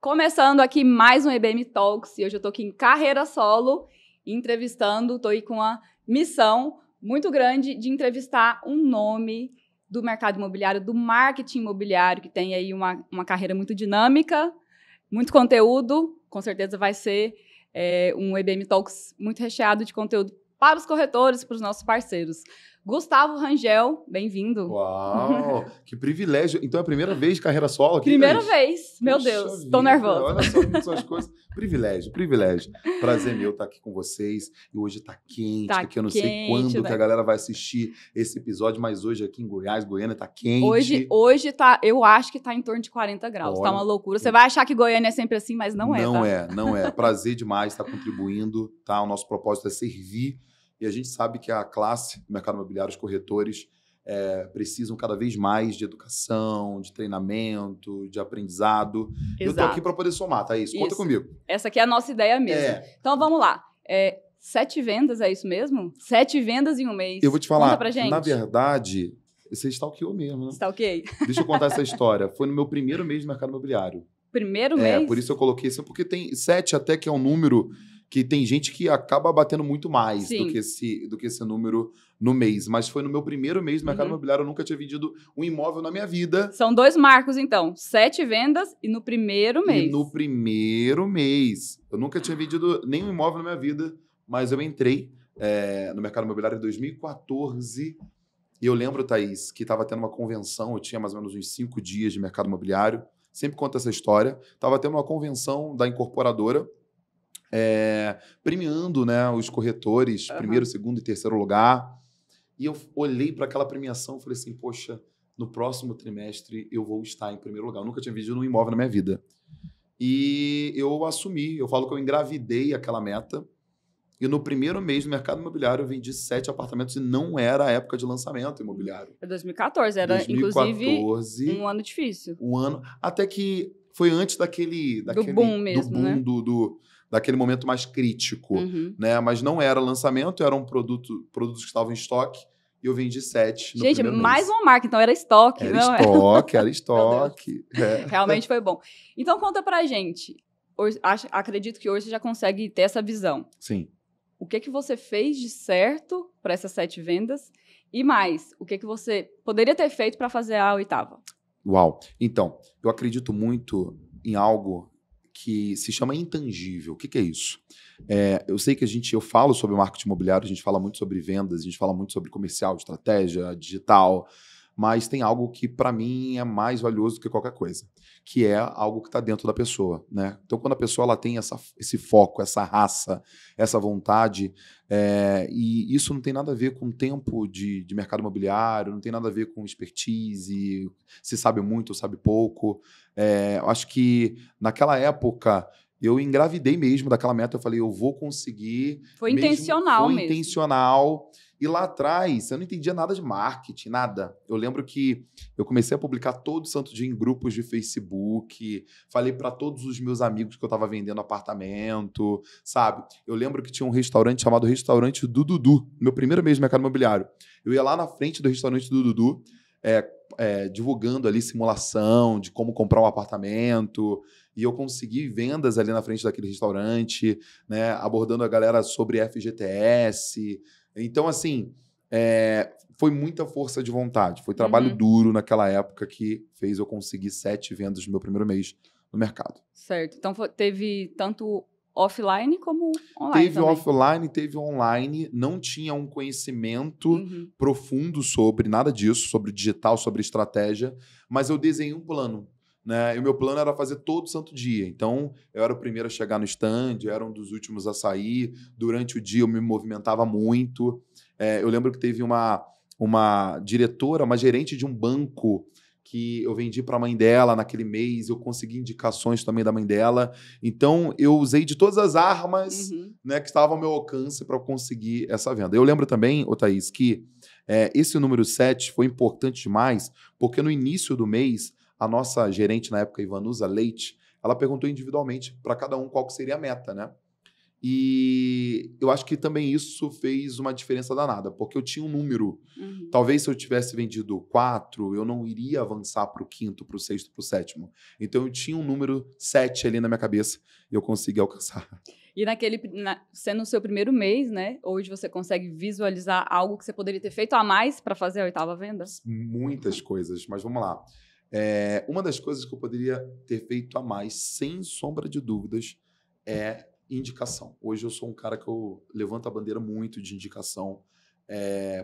Começando aqui mais um EBM Talks, e hoje eu tô aqui em carreira solo, entrevistando, tô aí com uma missão muito grande de entrevistar um nome do mercado imobiliário, do marketing imobiliário, que tem aí uma carreira muito dinâmica, muito conteúdo, com certeza vai ser um EBM Talks muito recheado de conteúdo para os corretores, para os nossos parceiros. Gustavo Rangel, bem-vindo. Uau, que privilégio. Então é a primeira vez de carreira solo aqui? Primeira vez, meu Puxa Deus, vida, tô nervosa. Olha só como são as coisas. Privilégio, privilégio. Prazer meu estar aqui com vocês. E hoje tá quente, porque eu não sei quando, né, que a galera vai assistir esse episódio, mas hoje aqui em Goiás, Goiânia, tá quente. Hoje tá, eu acho que tá em torno de 40 graus, Olha, tá uma loucura. Você vai achar que Goiânia é sempre assim, mas não é, tá? Não é. Prazer demais estar contribuindo, tá? O nosso propósito é servir. E a gente sabe que a classe do mercado imobiliário, os corretores, precisam cada vez mais de educação, de treinamento, de aprendizado. Exato. Eu tô aqui para poder somar, Thaís. Conta comigo. Essa aqui é a nossa ideia mesmo. Então vamos lá. 7 vendas, é isso mesmo? 7 vendas em um mês. Eu vou te falar, conta pra gente. Na verdade, você stalkeou mesmo, né? Stalkeei. Deixa eu contar essa história. Foi no meu primeiro mês no mercado imobiliário. Primeiro mês? Por isso eu coloquei assim, porque tem 7 até que é um número que tem gente que acaba batendo muito mais do que esse número no mês. Mas foi no meu primeiro mês no mercado imobiliário, eu nunca tinha vendido um imóvel na minha vida. São 2 marcos, então. 7 vendas e no primeiro mês. E no primeiro mês. Eu nunca tinha vendido nenhum imóvel na minha vida, mas eu entrei no mercado imobiliário em 2014. E eu lembro, Thaís, que estava tendo uma convenção, eu tinha mais ou menos uns 5 dias de mercado imobiliário. Sempre conto essa história. Estava tendo uma convenção da incorporadora, premiando, né, os corretores, primeiro, segundo e terceiro lugar. E eu olhei para aquela premiação e falei assim, poxa, no próximo trimestre eu vou estar em primeiro lugar. Eu nunca tinha vendido um imóvel na minha vida. E eu assumi, eu falo que eu engravidei aquela meta. E no primeiro mês do mercado imobiliário eu vendi 7 apartamentos e não era a época de lançamento imobiliário. É 2014, era 2014, inclusive um ano difícil. Um ano, até que foi antes daquele do boom mesmo, do boom, né? Daquele momento mais crítico, né? Mas não era lançamento, eram produtos que estavam em estoque e eu vendi 7 no primeiro mês. Gente, mais uma marca, então era estoque, era não estoque, era estoque. Realmente foi bom. Então conta pra gente, hoje, acredito que hoje você já consegue ter essa visão. Sim. O que você fez de certo para essas 7 vendas e mais, o que você poderia ter feito para fazer a 8ª? Uau! Então, eu acredito muito em algo que se chama intangível. O que é isso? Eu sei que eu falo sobre marketing imobiliário, a gente fala muito sobre vendas, a gente fala muito sobre comercial, estratégia, digital, mas tem algo que, para mim, é mais valioso do que qualquer coisa, que é algo que está dentro da pessoa, né? Então, quando a pessoa ela tem esse foco, essa raça, essa vontade, e isso não tem nada a ver com tempo de mercado imobiliário, não tem nada a ver com expertise, se sabe muito ou sabe pouco. Eu acho que, naquela época, eu engravidei mesmo daquela meta, eu falei, eu vou conseguir. Foi intencional mesmo. Foi intencional. E lá atrás, eu não entendia nada de marketing, nada. Eu lembro que eu comecei a publicar todo santo dia em grupos de Facebook, falei para todos os meus amigos que eu estava vendendo apartamento, sabe? Eu lembro que tinha um restaurante chamado Restaurante do Dudu, no meu primeiro mês no mercado imobiliário. Eu ia lá na frente do restaurante do Dudu, divulgando ali simulação de como comprar um apartamento, e eu consegui vendas ali na frente daquele restaurante, né, abordando a galera sobre FGTS. Então, assim, foi muita força de vontade, foi trabalho duro naquela época que fez eu conseguir 7 vendas no meu primeiro mês no mercado. Certo, então teve tanto offline como online. Teve offline, teve online, não tinha um conhecimento profundo sobre nada disso, sobre digital, sobre estratégia, mas eu desenhei um plano, né? E o meu plano era fazer todo santo dia. Então, eu era o primeiro a chegar no stand, eu era um dos últimos a sair. Durante o dia, eu me movimentava muito. Eu lembro que teve uma diretora, uma gerente de um banco que eu vendi para a mãe dela naquele mês, eu consegui indicações também da mãe dela. Então, eu usei de todas as armas, né, que estavam ao meu alcance para conseguir essa venda. Eu lembro também, Thaís, que esse número 7 foi importante demais, porque no início do mês, a nossa gerente na época, Ivanusa Leite, ela perguntou individualmente para cada um qual que seria a meta, né? E eu acho que também isso fez uma diferença danada, porque eu tinha um número. Talvez se eu tivesse vendido 4, eu não iria avançar para o quinto, para o sexto, para o sétimo. Então eu tinha um número 7 ali na minha cabeça e eu consegui alcançar. E sendo o seu primeiro mês, né? Hoje você consegue visualizar algo que você poderia ter feito a mais para fazer a 8ª venda? Muitas coisas, mas vamos lá. Uma das coisas que eu poderia ter feito a mais, sem sombra de dúvidas, é indicação. Hoje eu sou um cara que eu levanto a bandeira muito de indicação,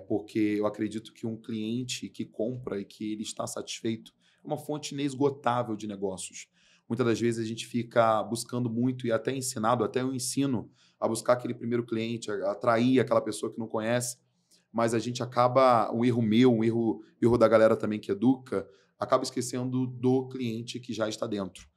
porque eu acredito que um cliente que compra e que ele está satisfeito é uma fonte inesgotável de negócios. Muitas das vezes a gente fica buscando muito e até ensinado, até eu ensino a buscar aquele primeiro cliente, a atrair aquela pessoa que não conhece, mas a gente acaba, um erro meu, erro da galera também que educa, acaba esquecendo do cliente que já está dentro.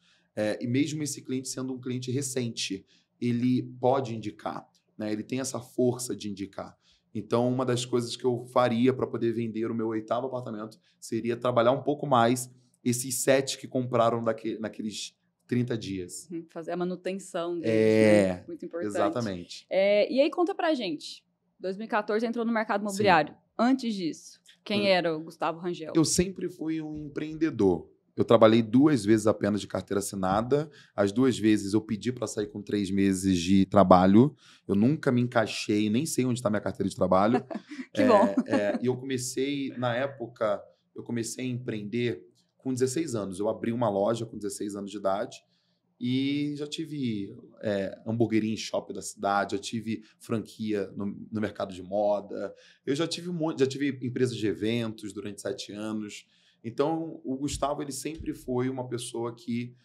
E mesmo esse cliente sendo um cliente recente, ele pode indicar, né? Ele tem essa força de indicar. Então, uma das coisas que eu faria para poder vender o meu 8º apartamento seria trabalhar um pouco mais esses 7 que compraram naqueles 30 dias. Fazer a manutenção deles, né? Muito importante. Exatamente. E aí, conta pra gente. 2014 entrou no mercado imobiliário. Sim. Antes disso, quem era o Gustavo Rangel? Eu sempre fui um empreendedor. Eu trabalhei 2 vezes apenas de carteira assinada. As 2 vezes eu pedi para sair com 3 meses de trabalho. Eu nunca me encaixei, nem sei onde está minha carteira de trabalho. Que bom. E eu comecei, na época, a empreender com 16 anos. Eu abri uma loja com 16 anos de idade e já tive hamburgueria em shopping da cidade, já tive franquia no mercado de moda. Eu já tive empresas de eventos durante 7 anos. Então, o Gustavo, ele sempre foi uma pessoa que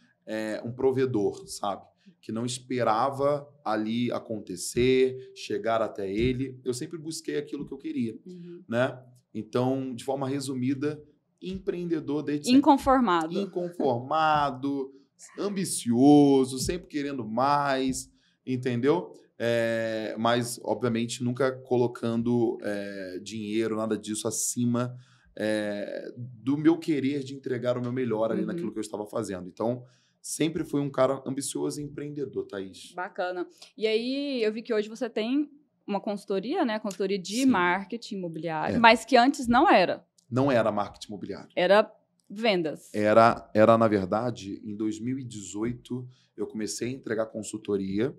um provedor, sabe? Que não esperava ali acontecer, chegar até ele. Eu sempre busquei aquilo que eu queria, né? Então, de forma resumida, empreendedor desde sempre. Inconformado, ambicioso, sempre querendo mais, entendeu? Mas, obviamente, nunca colocando dinheiro, nada disso acima do meu querer de entregar o meu melhor ali naquilo que eu estava fazendo. Então, sempre fui um cara ambicioso e empreendedor, Thaís. Bacana. E aí, eu vi que hoje você tem uma consultoria, né? Consultoria de Sim. Marketing imobiliário, mas que antes não era. Não era marketing imobiliário. Era vendas. Era, na verdade, em 2018, eu comecei a entregar consultoria,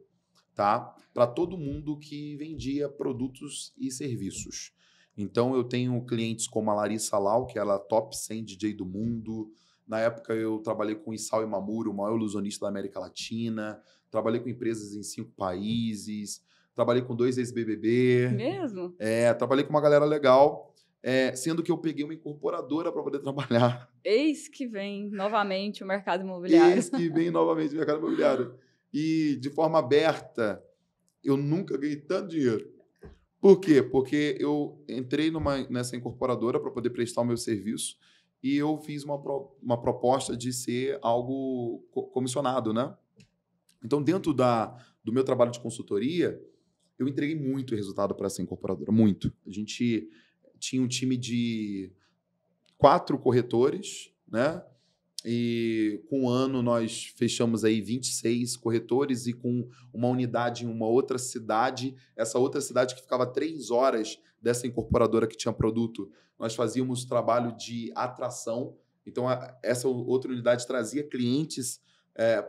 tá? Para todo mundo que vendia produtos e serviços. Então, eu tenho clientes como a Larissa Lau, que ela é a top 100 DJ do mundo. Na época, eu trabalhei com Issal Imamura, o maior ilusionista da América Latina. Trabalhei com empresas em 5 países. Trabalhei com 2 ex-BBB. Mesmo? Trabalhei com uma galera legal. Sendo que eu peguei uma incorporadora para poder trabalhar. Eis que vem novamente o mercado imobiliário. Eis que vem novamente o mercado imobiliário. E, de forma aberta, eu nunca ganhei tanto dinheiro. Por quê? Porque eu entrei nessa incorporadora para poder prestar o meu serviço e eu fiz uma proposta de ser algo comissionado, né? Então, dentro do meu trabalho de consultoria, eu entreguei muito resultado para essa incorporadora, muito. A gente tinha um time de 4 corretores, né? E com um ano nós fechamos aí 26 corretores e com uma unidade em uma outra cidade. Essa outra cidade que ficava 3 horas dessa incorporadora que tinha produto, nós fazíamos trabalho de atração. Então, essa outra unidade trazia clientes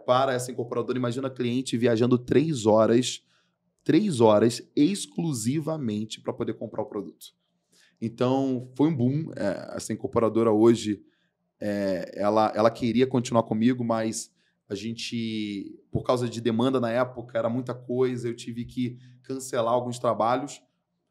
para essa incorporadora. Imagina cliente viajando 3 horas exclusivamente para poder comprar o produto. Então, foi um boom. Essa incorporadora hoje, ela queria continuar comigo, mas a gente, por causa de demanda na época, era muita coisa, eu tive que cancelar alguns trabalhos.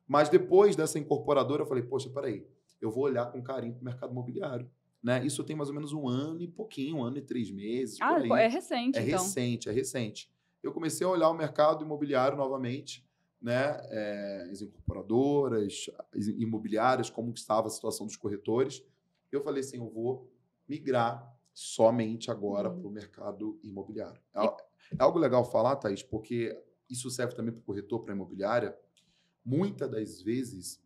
Mas depois dessa incorporadora, eu falei, poxa, peraí, eu vou olhar com carinho para o mercado imobiliário. Né? Isso tem mais ou menos 1 ano e pouquinho, 1 ano e 3 meses. Ah, por aí. É recente, então. É recente. Eu comecei a olhar o mercado imobiliário novamente, né? As incorporadoras, as imobiliárias, como estava a situação dos corretores. Eu falei assim, eu vou migrar somente agora para o mercado imobiliário. É algo legal falar, Thaís, porque isso serve também para o corretor, para a imobiliária. Muitas das vezes,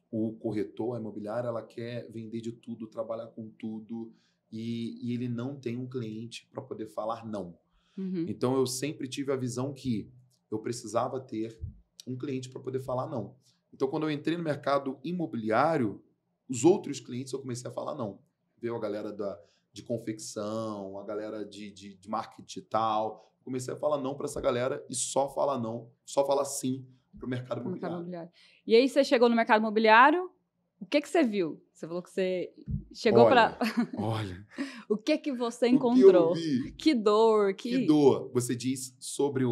o corretor, a imobiliária, ela quer vender de tudo, trabalhar com tudo, e ele não tem um cliente para poder falar não. Então, eu sempre tive a visão que eu precisava ter um cliente para poder falar não. Então, quando eu entrei no mercado imobiliário, os outros clientes eu comecei a falar não. Veio a galera de confecção, a galera de marketing digital. Comecei a falar não para essa galera e só falar não, só falar sim para o mercado imobiliário. E aí você chegou no mercado imobiliário, o que você viu? Você falou que você chegou para... Olha. O que você encontrou? O que eu vi? Que dor? Que dor? Você diz sobre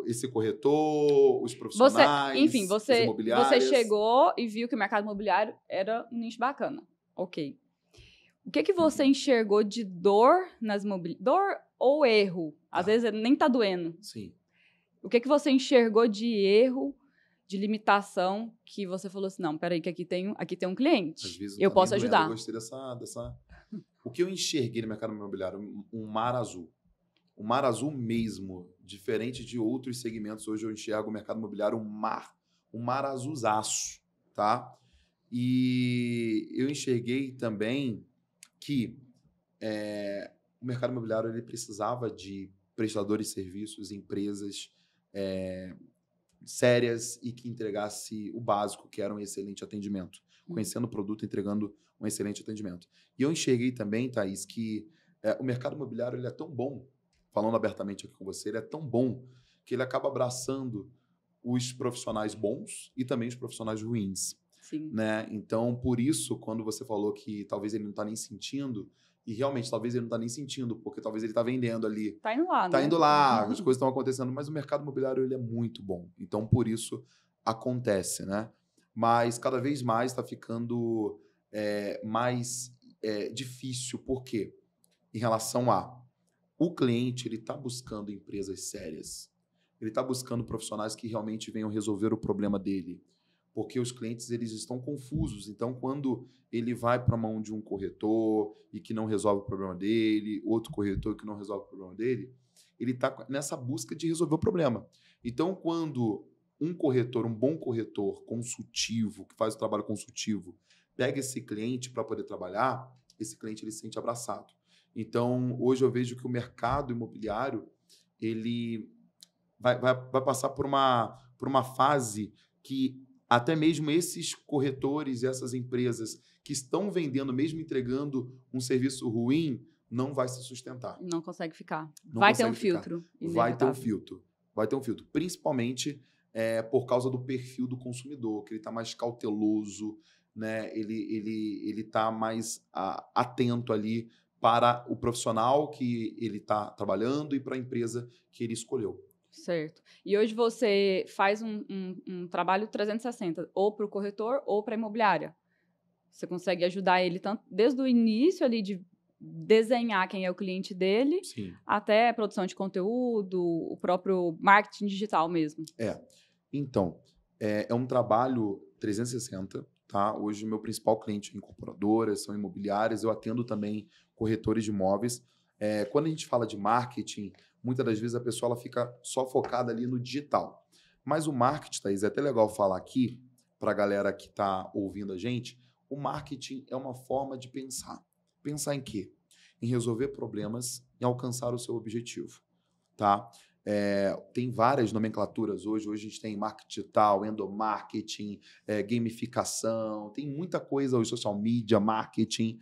esse corretor, os profissionais, os imobiliários? Você chegou e viu que o mercado imobiliário era um nicho bacana. Ok. O que você enxergou de dor nas imobiliárias? Dor ou erro? Às vezes nem tá doendo. Sim. O que você enxergou de erro, de limitação, que você falou assim, não, peraí, que aqui tem um cliente. Às vezes eu posso ajudar. Eu gostei dessa... O que eu enxerguei no mercado imobiliário? Um mar azul. Um mar azul mesmo, diferente de outros segmentos. Hoje eu enxergo o mercado imobiliário um mar azulzaço, tá? E eu enxerguei também que o mercado imobiliário ele precisava de prestadores de serviços, empresas sérias e que entregasse o básico, que era um excelente atendimento. Conhecendo o produto, entregando um excelente atendimento. E eu enxerguei também, Thaís, que o mercado imobiliário ele é tão bom, falando abertamente aqui com você, ele é tão bom que ele acaba abraçando os profissionais bons e também os profissionais ruins. Sim. Né? Então, por isso, quando você falou que talvez ele não está nem sentindo, e realmente talvez ele não está nem sentindo, porque talvez ele está vendendo ali. Está indo lá, Está né? indo lá, as coisas estão acontecendo, mas o mercado imobiliário ele é muito bom. Então, por isso, acontece, né? Mas cada vez mais está ficando mais difícil. Por quê? Em relação o cliente, ele está buscando empresas sérias. Ele está buscando profissionais que realmente venham resolver o problema dele. Porque os clientes eles estão confusos. Então, quando ele vai para a mão de um corretor e que não resolve o problema dele, outro corretor que não resolve o problema dele, ele está nessa busca de resolver o problema. Então, quando um corretor, um bom corretor consultivo, que faz o trabalho consultivo, pega esse cliente para poder trabalhar, esse cliente ele se sente abraçado. Então, hoje eu vejo que o mercado imobiliário ele vai passar por uma fase que até mesmo esses corretores e essas empresas que estão vendendo, mesmo entregando um serviço ruim, não vai se sustentar. Não consegue ficar. Vai ter um filtro. Vai ter um filtro. Vai ter um filtro. Principalmente por causa do perfil do consumidor, que ele está mais cauteloso, né? Ele está mais atento ali para o profissional que ele está trabalhando e para a empresa que ele escolheu. Certo. E hoje você faz um trabalho 360, ou para o corretor ou para a imobiliária. Você consegue ajudar ele tanto desde o início ali de desenhar quem é o cliente dele, Sim. até a produção de conteúdo, o próprio marketing digital mesmo. Então, é um trabalho 360, tá? Hoje o meu principal cliente é incorporadoras, são imobiliárias, eu atendo também corretores de imóveis. Quando a gente fala de marketing, muitas das vezes a pessoa ela fica só focada ali no digital. Mas o marketing, Thaís, é até legal falar aqui para a galera que está ouvindo a gente, o marketing é uma forma de pensar. Pensar em quê? Em resolver problemas e alcançar o seu objetivo, tá? Tem várias nomenclaturas hoje. Hoje a gente tem marketing digital, endomarketing, gamificação, tem muita coisa hoje, social media, marketing,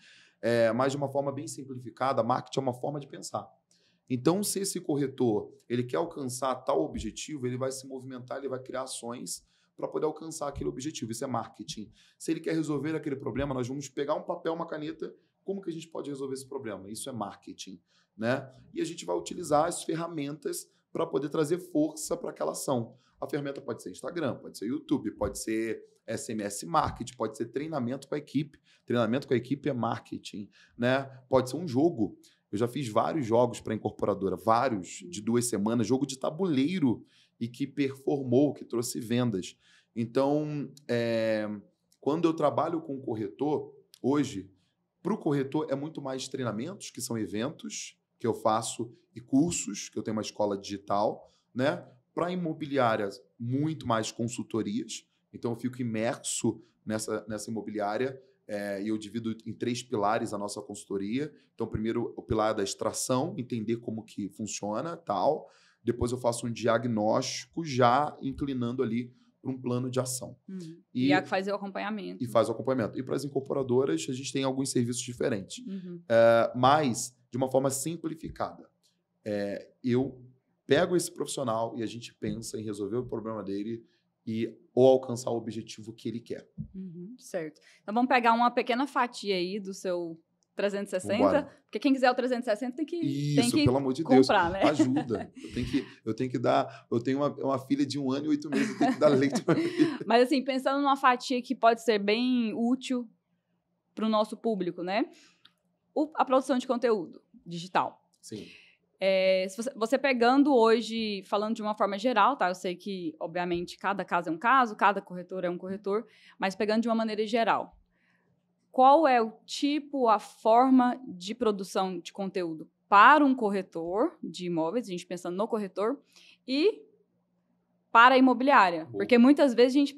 mas de uma forma bem simplificada, marketing é uma forma de pensar. Então, se esse corretor ele quer alcançar tal objetivo, ele vai se movimentar, ele vai criar ações para poder alcançar aquele objetivo. Isso é marketing. Se ele quer resolver aquele problema, nós vamos pegar um papel, uma caneta, como que a gente pode resolver esse problema? Isso é marketing, né? E a gente vai utilizar as ferramentas para poder trazer força para aquela ação. A ferramenta pode ser Instagram, pode ser YouTube, pode ser SMS Marketing, pode ser treinamento com a equipe. Treinamento com a equipe é marketing, né? Pode ser um jogo. Eu já fiz vários jogos para a incorporadora, vários de 2 semanas, jogo de tabuleiro e que performou, que trouxe vendas. Então, quando eu trabalho com o corretor, hoje, para o corretor é muito mais treinamentos, que são eventos que eu faço, e cursos, que eu tenho uma escola digital, né? Para imobiliárias, muito mais consultorias. Então, eu fico imerso nessa imobiliária e eu divido em 3 pilares a nossa consultoria. Então, primeiro, o pilar da extração, entender como que funciona, tal. depois eu faço um diagnóstico já inclinando ali para um plano de ação. E a que faz o acompanhamento. E faz o acompanhamento. E para as incorporadoras, a gente tem alguns serviços diferentes. Mas, de uma forma simplificada. Eu pego esse profissional e a gente pensa em resolver o problema dele ou alcançar o objetivo que ele quer. Certo. Então, vamos pegar uma pequena fatia aí do seu 360, Vambora. Porque quem quiser o 360 tem que pelo amor de comprar, Deus, né? ajuda. Eu tenho que dar... Eu tenho uma filha de 1 ano e 8 meses, eu tenho que dar leite para minha filha. Mas, assim, pensando numa fatia que pode ser bem útil para o nosso público, né? A produção de conteúdo digital. Sim. Se você pegando hoje, falando de uma forma geral, tá? Eu sei que, obviamente, cada caso é um caso, cada corretor é um corretor, mas pegando de uma maneira geral, qual é o tipo, a forma de produção de conteúdo para um corretor de imóveis, a gente pensando no corretor, e para a imobiliária? Boa. Porque muitas vezes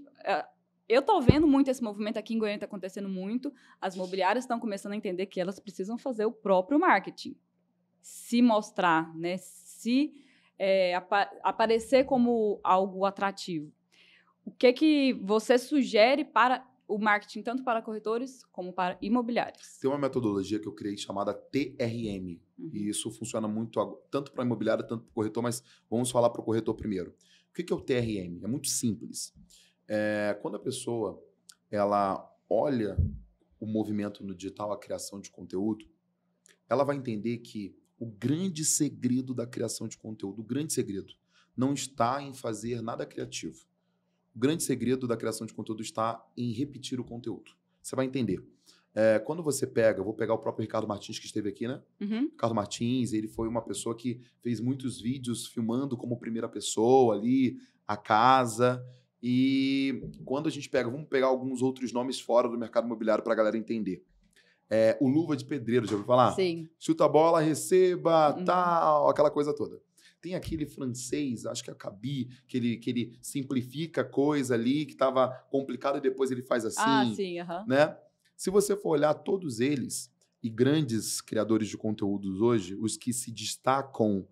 eu estou vendo muito esse movimento aqui em Goiânia, está acontecendo muito, as imobiliárias estão começando a entender que elas precisam fazer o próprio marketing. Se mostrar, né? Aparecer como algo atrativo. O que você sugere para o marketing, tanto para corretores como para imobiliários? Tem uma metodologia que eu criei chamada TRM. E isso funciona muito tanto para imobiliário, tanto para o corretor, mas vamos falar para o corretor primeiro. O que é o TRM? É muito simples. Quando a pessoa ela olha o movimento no digital, a criação de conteúdo, ela vai entender que o grande segredo da criação de conteúdo, o grande segredo, não está em fazer nada criativo. O grande segredo da criação de conteúdo está em repetir o conteúdo. Você vai entender. Quando você eu vou pegar o próprio Ricardo Martins, que esteve aqui, né? Ricardo Martins, ele foi uma pessoa que fez muitos vídeos filmando como primeira pessoa ali, a casa. E quando a gente vamos pegar alguns outros nomes fora do mercado imobiliário para a galera entender. O Luva de Pedreiro, já ouviu falar? Sim. Chuta a bola, receba, tal, aquela coisa toda. Tem aquele francês, acho que é o Cabi, que ele simplifica a coisa ali, que estava complicado e depois ele faz assim. Sim, né? Se você for olhar todos eles, e grandes criadores de conteúdos hoje, os que se destacam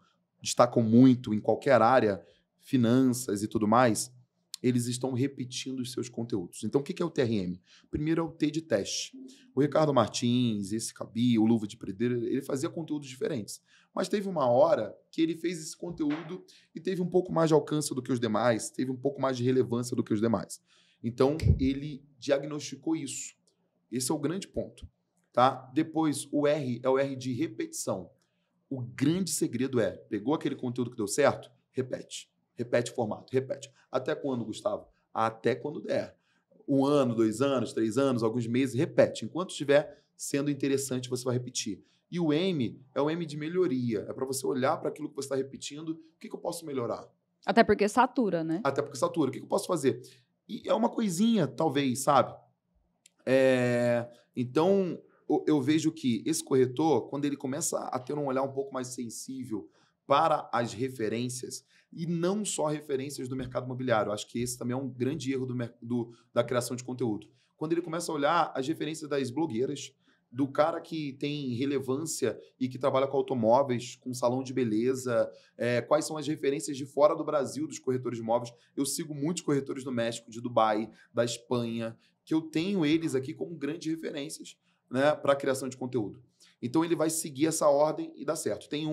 muito em qualquer área, finanças e tudo mais, eles estão repetindo os seus conteúdos. Então, o que é o TRM? Primeiro é o T de teste. O Ricardo Martins, esse Cabi, o Luva de Pedreiro, ele fazia conteúdos diferentes. Mas teve uma hora que ele fez esse conteúdo e teve um pouco mais de alcance do que os demais, teve um pouco mais de relevância do que os demais. Então, ele diagnosticou isso. Esse é o grande ponto. Tá? Depois, o R é o R de repetição. O grande segredo pegou aquele conteúdo que deu certo? Repete. Repete o formato, repete. Até quando, Gustavo? Até quando der. 1 ano, 2 anos, 3 anos, alguns meses, repete. Enquanto estiver sendo interessante, você vai repetir. E o M é o M de melhoria. É para você olhar para aquilo que você está repetindo. O que eu posso melhorar? Até porque satura, né? Até porque satura. O que eu posso fazer? E é uma coisinha, talvez, sabe? Então, eu vejo que esse corretor, quando ele começa a ter um olhar um pouco mais sensível para as referências, e não só referências do mercado imobiliário. Acho que esse também é um grande erro da criação de conteúdo. Quando ele começa a olhar as referências das blogueiras, do cara que tem relevância e que trabalha com automóveis, com salão de beleza, quais são as referências de fora do Brasil dos corretores de imóveis. Eu sigo muitos corretores do México, de Dubai, da Espanha, que eu tenho eles aqui como grandes referências, né, para a criação de conteúdo. Então, ele vai seguir essa ordem e dá certo. Tem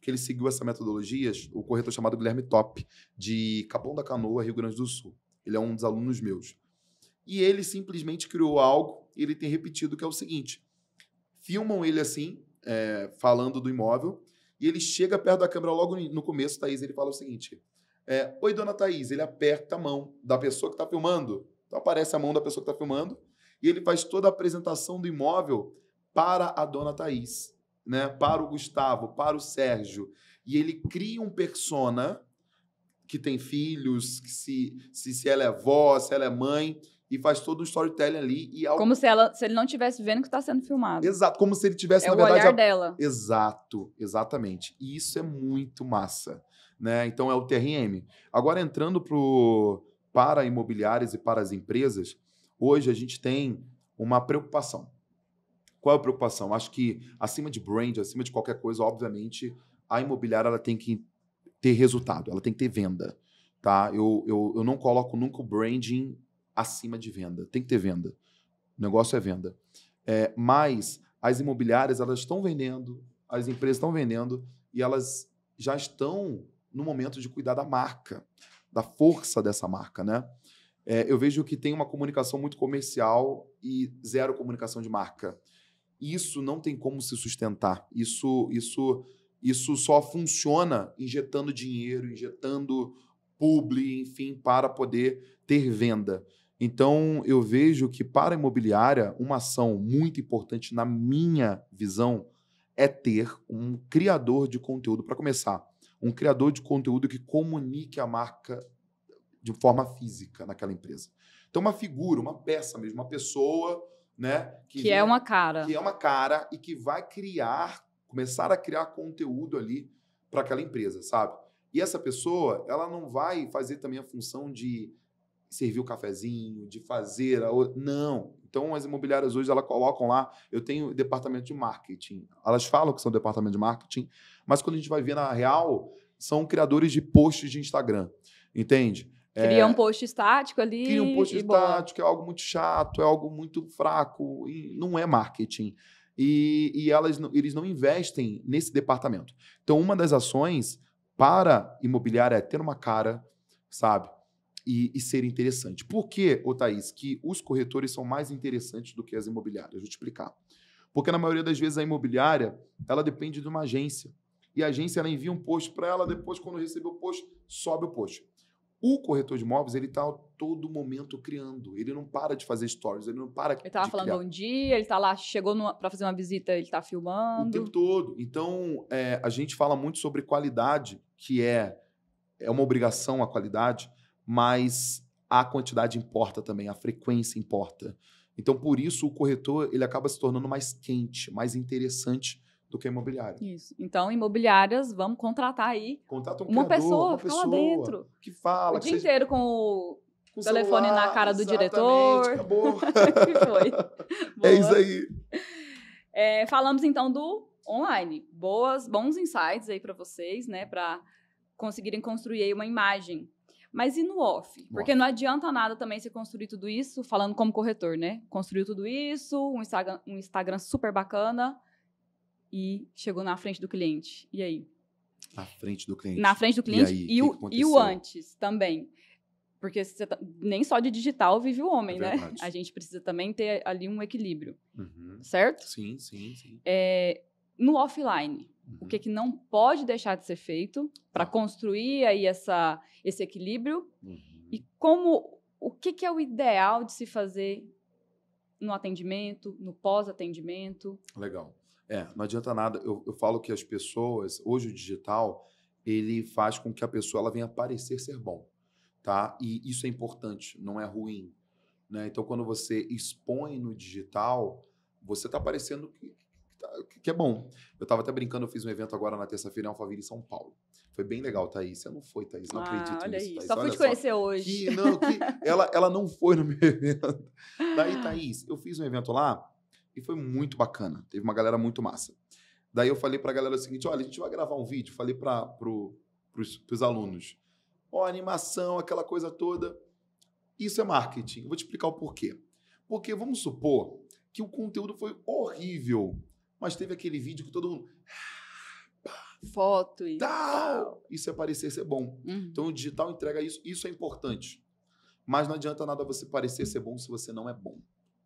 que ele seguiu essa metodologia, o corretor chamado Guilherme Top, de Capão da Canoa, Rio Grande do Sul. Ele é um dos alunos meus. E ele simplesmente criou algo, e ele tem repetido, que é o seguinte: filmam ele assim, falando do imóvel, e ele chega perto da câmera logo no começo, Thaís, ele fala o seguinte: oi, dona Thaís. Ele aperta a mão da pessoa que está filmando. Então aparece a mão da pessoa que está filmando, e ele faz toda a apresentação do imóvel para a dona Thaís. Né, para o Gustavo, para o Sérgio. E ele cria um persona que tem filhos, que se ela é avó, se ela é mãe, e faz todo um storytelling ali. Como se ele não estivesse vendo que está sendo filmado. Exato, como se ele tivesse, na o verdade... olhar dela. Exato, exatamente. E isso é muito massa. Né? Então, é o TRM. Agora, entrando para imobiliárias e para as empresas, hoje a gente tem uma preocupação. Qual é a preocupação? Acho que, acima de brand, acima de qualquer coisa, obviamente, a imobiliária ela tem que ter resultado, ela tem que ter venda, tá? Eu não coloco nunca o branding acima de venda. Tem que ter venda. O negócio é venda. Mas as imobiliárias, elas estão vendendo, as empresas estão vendendo e elas já estão no momento de cuidar da marca, da força dessa marca, né? Eu vejo que tem uma comunicação muito comercial e zero comunicação de marca. Isso não tem como se sustentar. Isso só funciona injetando dinheiro, injetando publi, enfim, para poder ter venda. Então, eu vejo que para a imobiliária, uma ação muito importante, na minha visão, é ter um criador de conteúdo, para começar, um criador de conteúdo que comunique a marca de forma física naquela empresa. Então, uma figura, uma peça mesmo, uma pessoa, né, que é uma cara. Que é uma cara e que vai começar a criar conteúdo ali para aquela empresa, sabe? E essa pessoa, ela não vai fazer também a função de servir o cafezinho, de fazer a outra. Não. Então, as imobiliárias hoje, elas colocam lá, eu tenho departamento de marketing. Elas falam que são departamento de marketing, mas quando a gente vai ver na real, são criadores de posts de Instagram. Entende? Cria um post estático ali. Cria um post estático, é algo muito chato, é algo muito fraco, e não é marketing. E eles não investem nesse departamento. Então, uma das ações para imobiliária é ter uma cara, sabe? E ser interessante. Por que, ô Thaís, que os corretores são mais interessantes do que as imobiliárias? Eu vou te explicar. Porque, na maioria das vezes, a imobiliária, ela depende de uma agência. E a agência, ela envia um post para ela, depois, quando receber o post, sobe o post. O corretor de imóveis, ele está a todo momento criando. Ele não para de fazer stories, ele não para de criar. Ele estava falando um dia, ele está lá, chegou para fazer uma visita, ele está filmando. O tempo todo. Então, a gente fala muito sobre qualidade, que é uma obrigação a qualidade, mas a quantidade importa também, a frequência importa. Então, por isso, o corretor ele acaba se tornando mais quente, mais interessante do que a imobiliária. Isso. Então, imobiliárias, vamos contratar aí uma pessoa, ficar lá dentro. Que fala. O dia inteiro com o telefone celular, na cara do diretor. Acabou. Que foi. É isso aí. Falamos, então, do online. Bons insights aí para vocês, né? Para conseguirem construir aí uma imagem. Mas e no off? Porque não adianta nada também você construir tudo isso, falando como corretor, né? Construiu tudo isso, um Instagram super bacana e chegou na frente do cliente. E aí? Na frente do cliente. Na frente do cliente e o antes também. Porque nem só de digital vive o homem, né? Verdade. A gente precisa também ter ali um equilíbrio. Uhum. Certo? Sim. No offline, o que não pode deixar de ser feito para construir aí esse equilíbrio? E o que é o ideal de se fazer no atendimento, no pós-atendimento? Legal. Não adianta nada. Eu falo que as pessoas, hoje o digital, ele faz com que a pessoa ela venha parecer ser bom, tá? E isso é importante, não é ruim, né? Então, quando você expõe no digital, você está parecendo que é bom. Eu estava até brincando, eu fiz um evento agora na terça-feira em Alphaville, em São Paulo. Foi bem legal, Thaís. Você não foi, Thaís. Não acredito olha nisso, aí. Thaís. Só fui te conhecer hoje. Ela não foi no meu evento. Daí, Thaís, eu fiz um evento lá e foi muito bacana. Teve uma galera muito massa. Daí eu falei pra galera o seguinte, olha, a gente vai gravar um vídeo. Falei pros alunos. Animação, aquela coisa toda. Isso é marketing. Eu vou te explicar o porquê. Porque vamos supor que o conteúdo foi horrível, mas teve aquele vídeo que todo mundo... Foto e tal. Isso é parecer ser bom. Então, o digital entrega isso. Isso é importante. Mas não adianta nada você parecer ser bom se você não é bom,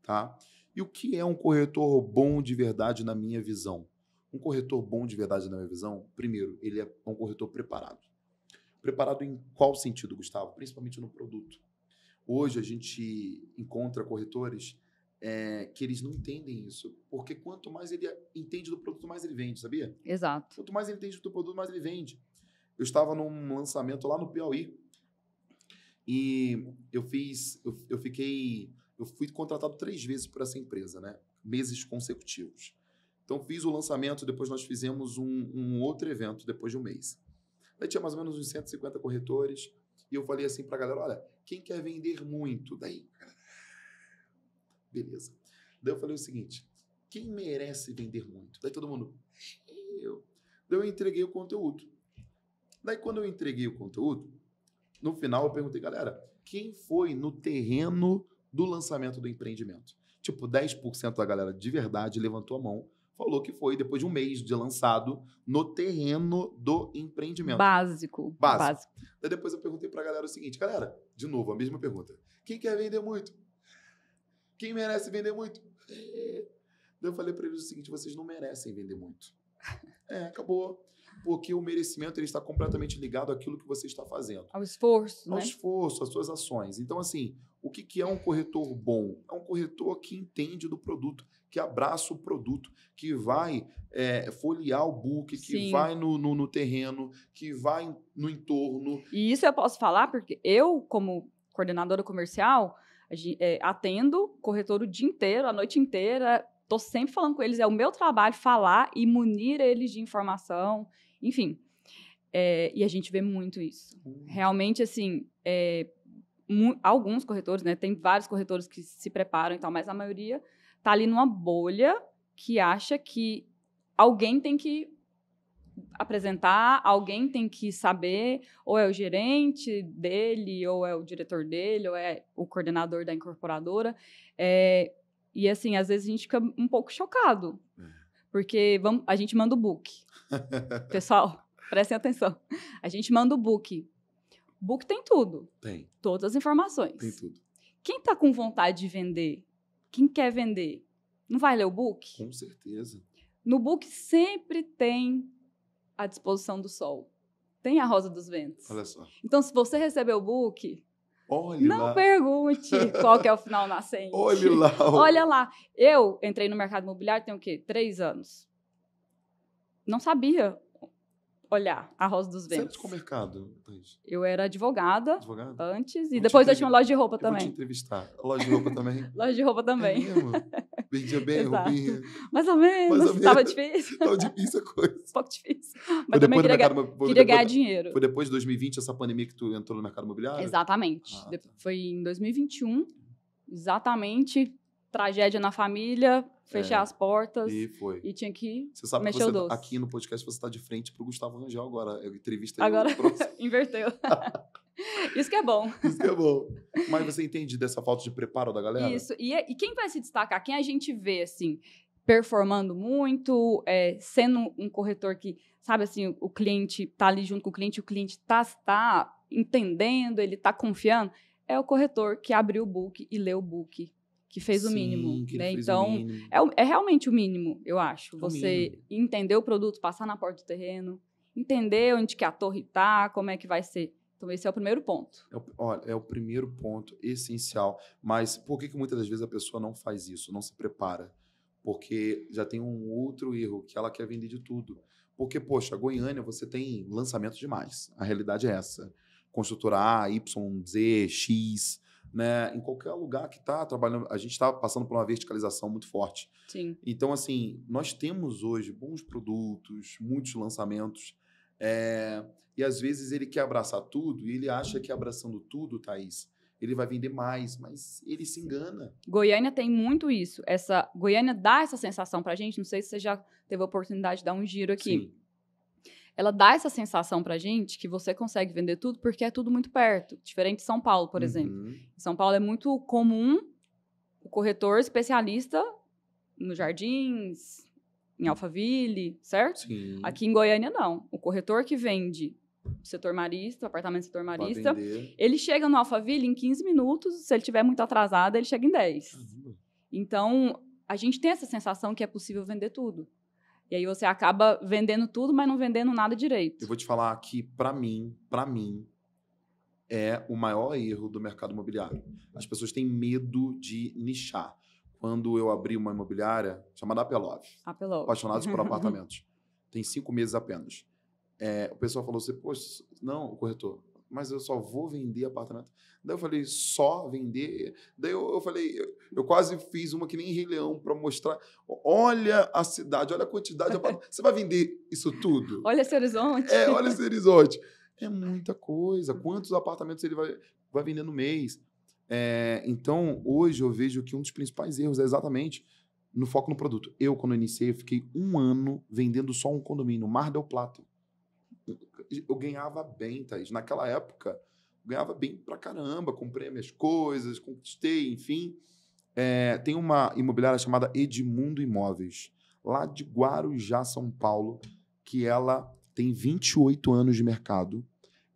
tá? E o que é um corretor bom de verdade na minha visão? Um corretor bom de verdade na minha visão, primeiro, ele é um corretor preparado. Preparado em qual sentido, Gustavo? Principalmente no produto. Hoje, a gente encontra corretores que eles não entendem isso. Porque quanto mais ele entende do produto, mais ele vende, sabia? Exato. Quanto mais ele entende do produto, mais ele vende. Eu estava num lançamento lá no Piauí e eu fui contratado 3 vezes por essa empresa, né? Meses consecutivos. Então, fiz o lançamento, depois nós fizemos um outro evento depois de um mês. Aí tinha mais ou menos uns 150 corretores e eu falei assim para a galera, olha, quem quer vender muito? Daí, beleza. Daí eu falei o seguinte, quem merece vender muito? Daí todo mundo, eu. Daí eu entreguei o conteúdo. Daí, quando eu entreguei o conteúdo, no final eu perguntei, galera, quem foi no terreno do lançamento do empreendimento? Tipo, 10% da galera de verdade levantou a mão, falou que foi depois de um mês de lançado no terreno do empreendimento. Básico. Básico. Daí depois eu perguntei pra galera o seguinte, galera, de novo, a mesma pergunta. Quem quer vender muito? Quem merece vender muito? Daí eu falei pra eles o seguinte, vocês não merecem vender muito. Acabou. Porque o merecimento ele está completamente ligado àquilo que você está fazendo. Ao esforço, Ao né? esforço, às suas ações. Então, assim, o que é um corretor bom? É um corretor que entende do produto, que abraça o produto, que vai folhear o book, que Sim. vai no terreno, que vai no entorno. E isso eu posso falar porque eu, como coordenadora comercial, atendo corretor o dia inteiro, a noite inteira. Estou sempre falando com eles. É o meu trabalho falar e munir eles de informação. Enfim. E a gente vê muito isso. Realmente, assim, alguns corretores, né? Tem vários corretores que se preparam e tal, mas a maioria tá ali numa bolha que acha que alguém tem que apresentar, alguém tem que saber, ou é o gerente dele, ou é o diretor dele, ou é o coordenador da incorporadora. E, assim, às vezes a gente fica um pouco chocado, porque a gente manda o book. Pessoal, prestem atenção. A gente manda o book. O book tem tudo. Tem. Todas as informações. Tem tudo. Quem está com vontade de vender? Quem quer vender? Não vai ler o book? Com certeza. No book sempre tem a disposição do sol. Tem a rosa dos ventos. Olha só. Então, se você receber o book, olhe não lá. pergunte qual que é o final nascente. Olhe lá. Olha lá. Eu entrei no mercado imobiliário tem o quê? 3 anos. Não sabia olhar a rosa dos Você era ventos. de qual mercado, Thaís? Eu era advogada Advogado? antes e depois eu tinha uma loja de roupa Eu vou te também. entrevistar. Loja de roupa também? Loja de roupa também. É mesmo? Vendia bem, Exato. roupinha? Mais ou menos. Mais ou Tava menos. difícil. Tão difícil a coisa. Um pouco difícil. Foi Mas também depois do queria ganhar dinheiro. Foi depois de 2020, essa pandemia que tu entrou no mercado imobiliário? Exatamente. Ah, tá. Foi em 2021. Exatamente. Tragédia na família. Fechei as portas. E foi. E tinha que Você sabe mexer que o você, doce. aqui no podcast você está de frente pro Gustavo Rangel agora. Eu entrevistei Agora, ele. Próximo. inverteu. Isso que é bom. Isso que é bom. Mas você entende dessa falta de preparo da galera? Isso. E quem vai se destacar? Quem a gente vê, assim, performando muito, sendo um corretor que, sabe, assim, o cliente tá ali junto com o cliente tá entendendo, ele tá confiando, é o corretor que abriu o book e leu o book, que fez o mínimo. Que né? ele fez Então, o mínimo. é realmente o mínimo, eu acho. Você mínimo. entender o produto, passar na porta do terreno, entender onde que a torre tá, como é que vai ser. Então, esse é o primeiro ponto. Olha, é o primeiro ponto essencial. Mas por que muitas das vezes a pessoa não faz isso, não se prepara? Porque já tem um outro erro, que ela quer vender de tudo. Porque, poxa, Goiânia, você tem lançamentos demais. A realidade é essa. Construtora A, Y, Z, X, né? Em qualquer lugar que está trabalhando, a gente está passando por uma verticalização muito forte. Sim. Então, assim, nós temos hoje bons produtos, muitos lançamentos, e às vezes ele quer abraçar tudo, e ele acha que abraçando tudo, Thaís, ele vai vender mais, mas ele se engana. Goiânia tem muito isso. Goiânia dá essa sensação pra gente, não sei se você já teve a oportunidade de dar um giro aqui. Sim. Ela dá essa sensação pra gente que você consegue vender tudo porque é tudo muito perto. Diferente de São Paulo, por exemplo. Em São Paulo é muito comum o corretor especialista nos Jardins, em Alphaville, certo? Sim. Aqui em Goiânia, não. O corretor que vende setor marista, apartamento setor marista, ele chega no Alphaville em 15 minutos, se ele estiver muito atrasado, ele chega em 10. Caramba. Então, a gente tem essa sensação que é possível vender tudo. E aí você acaba vendendo tudo, mas não vendendo nada direito. Eu vou te falar que, para mim, é o maior erro do mercado imobiliário. As pessoas têm medo de nichar. Quando eu abri uma imobiliária chamada Apelov, apaixonados por apartamentos, tem 5 meses apenas. O pessoal falou assim, poxa, não, o corretor, mas eu só vou vender apartamento. Daí eu falei, só vender? Daí eu falei, eu quase fiz uma que nem Rei Leão para mostrar, olha a cidade, olha a quantidade de apartamentos. Você vai vender isso tudo? Olha esse horizonte. Olha esse horizonte. É muita coisa. Quantos apartamentos ele vai vender no mês? Então, hoje eu vejo que um dos principais erros é exatamente no foco no produto. Eu, quando iniciei, eu fiquei 1 ano vendendo só um condomínio, Mar del Plata. eu ganhava bem, Thaís. Naquela época, eu ganhava bem pra caramba. Comprei minhas coisas, conquistei, enfim. Tem uma imobiliária chamada Edmundo Imóveis, lá de Guarujá, São Paulo, que ela tem 28 anos de mercado.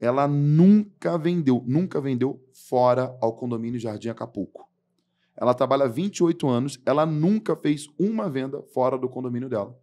Ela nunca vendeu fora ao condomínio Jardim Acapulco. Ela trabalha há 28 anos, ela nunca fez uma venda fora do condomínio dela.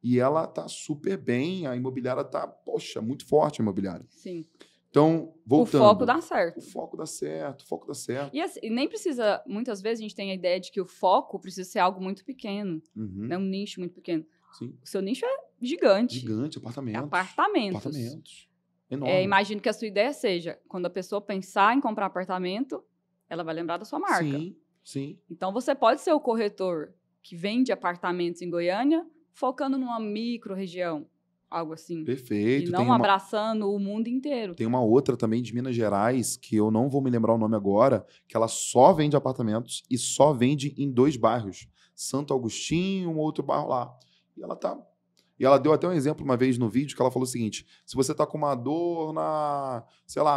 E ela tá super bem, a imobiliária tá, poxa, muito forte a imobiliária. Sim. Então, voltando. O foco dá certo. O foco dá certo, o foco dá certo. E, assim, nem precisa, muitas vezes a gente tem a ideia de que o foco precisa ser algo muito pequeno, né? Um nicho muito pequeno. Sim. O seu nicho é gigante. Gigante, apartamentos. Apartamentos. Enorme. Imagino que a sua ideia seja, quando a pessoa pensar em comprar apartamento, ela vai lembrar da sua marca. Sim. Então, você pode ser o corretor que vende apartamentos em Goiânia, focando numa micro-região, algo assim. Perfeito. E não abraçando o mundo inteiro. Tem uma outra também de Minas Gerais, que eu não vou me lembrar o nome agora, que ela só vende apartamentos e só vende em 2 bairros. Santo Agostinho, um outro bairro lá. E ela deu até um exemplo uma vez no vídeo que ela falou o seguinte: se você tá com uma dor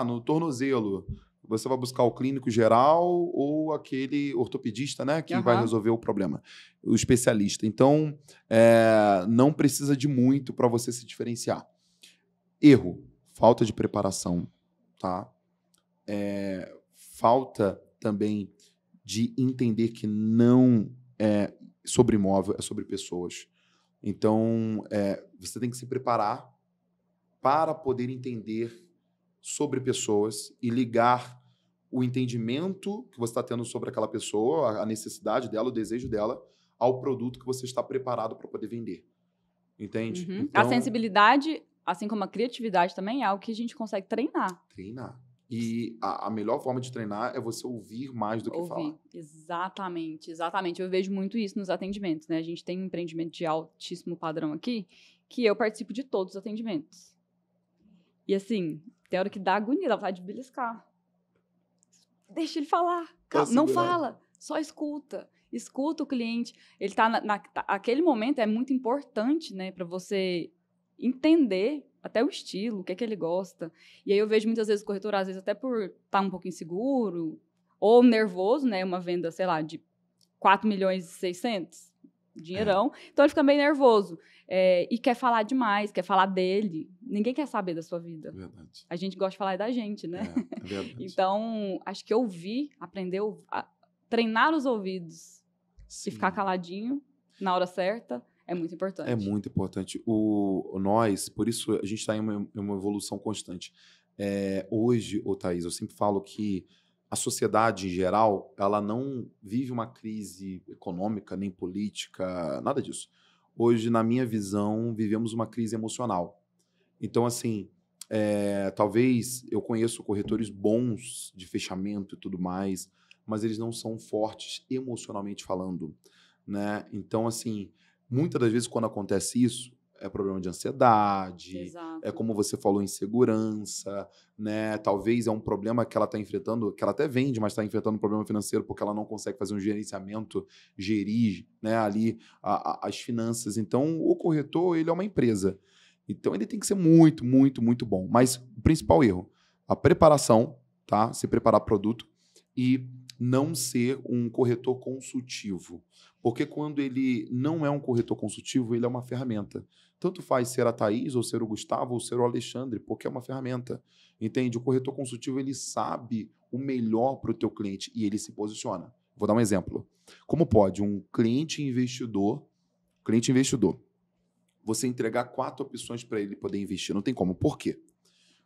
no tornozelo, você vai buscar o clínico geral ou aquele ortopedista, né, que vai resolver o problema, o especialista. Então, não precisa de muito para você se diferenciar. Erro, falta de preparação, tá? Falta também de entender que não é sobre imóvel, é sobre pessoas. Então, você tem que se preparar para poder entender sobre pessoas e ligar o entendimento que você está tendo sobre aquela pessoa, a necessidade dela, o desejo dela, ao produto que você está preparado para poder vender. Entende? Então, a sensibilidade, assim como a criatividade também, é algo que a gente consegue treinar. E a melhor forma de treinar é você ouvir mais do que falar. Exatamente. Eu vejo muito isso nos atendimentos, né? A gente tem um empreendimento de altíssimo padrão aqui, que eu participo de todos os atendimentos. E assim, tem hora que dá agonia, dá vontade de beliscar. Deixa ele falar. Calma, não fala, só escuta. Escuta o cliente. Ele tá aquele momento é muito importante, né, para você entender até o estilo, o que é que ele gosta. E aí eu vejo muitas vezes o corretor, às vezes até por estar um pouco inseguro ou nervoso, né, uma venda, sei lá, de 4.600.000, dinheirão. Então ele fica meio nervoso. E quer falar demais, quer falar dele. Ninguém quer saber da sua vida. Verdade. A gente gosta de falar da gente, né? É verdade. Então, acho que aprender a treinar os ouvidos e ficar caladinho na hora certa é muito importante. É muito importante. Nós, por isso, a gente está em uma evolução constante. Hoje, Thaís, eu sempre falo que a sociedade, em geral, ela não vive uma crise econômica, nem política, nada disso. Hoje, na minha visão, vivemos uma crise emocional. Então, assim, talvez eu conheço corretores bons de fechamento e tudo mais, mas eles não são fortes emocionalmente falando, né? Então, assim, muitas das vezes quando acontece isso, é problema de ansiedade, Exato. como você falou, insegurança, né? Talvez é um problema que ela está enfrentando, que ela até vende, mas está enfrentando um problema financeiro porque ela não consegue fazer um gerenciamento, gerir, né, ali as finanças. Então, o corretor, ele é uma empresa. Então, ele tem que ser muito, muito, muito bom. Mas o principal erro, a preparação, tá? Se preparar produto e não ser um corretor consultivo. Porque quando ele não é um corretor consultivo, ele é uma ferramenta. Tanto faz ser a Thaís, ou ser o Gustavo, ou ser o Alexandre, porque é uma ferramenta. Entende? O corretor consultivo, ele sabe o melhor para o teu cliente e ele se posiciona. Vou dar um exemplo. Como pode um cliente investidor, você entregar 4 opções para ele poder investir? Não tem como. Por quê?